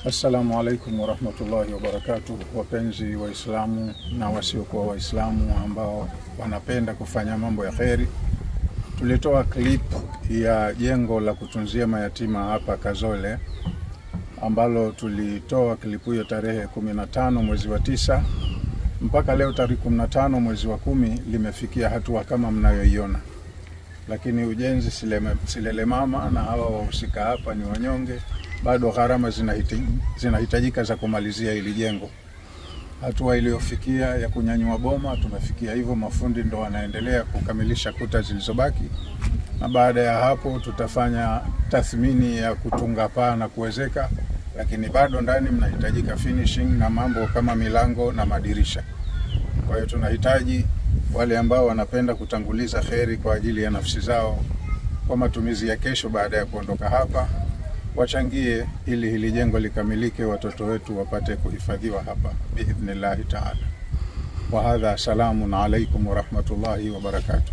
Assalamu alaikum warahmatullahi wabarakatuh. Wapenzi Waislamu na wasiokuwa Waislamu ambao wanapenda kufanya mambo ya kheri, tulitoa clip ya jengo la kutunzia mayatima hapa Kazole, ambalo tulitoa klipu hiyo tarehe 15 mwezi wa 9 mpaka leo tarehe 15 mwezi wa 10 limefikia hatua kama mnayoiona. Lakini ujenzi silele mama na hawa wahusika hapa ni wanyonge, bado gharama zinahitajika za kumalizia hili jengo. Hatua iliyofikia ya kunyanyua boma tumefikia hivyo, mafundi ndo wanaendelea kukamilisha kuta zilizobaki, na baada ya hapo tutafanya tathmini ya kutunga paa na kuwezeka, lakini bado ndani mnahitajika finishing na mambo kama milango na madirisha. Kwa hiyo tunahitaji wale ambao wanapenda kutanguliza kheri kwa ajili ya nafsi zao kwa matumizi ya kesho baada ya kuondoka hapa, wachangie ili hili jengo likamilike, watoto wetu wapate kuhifadhiwa hapa biidhnillahi ta'ala. Wa hadha, salamun alaikum wa rahmatullahi wa barakatuh.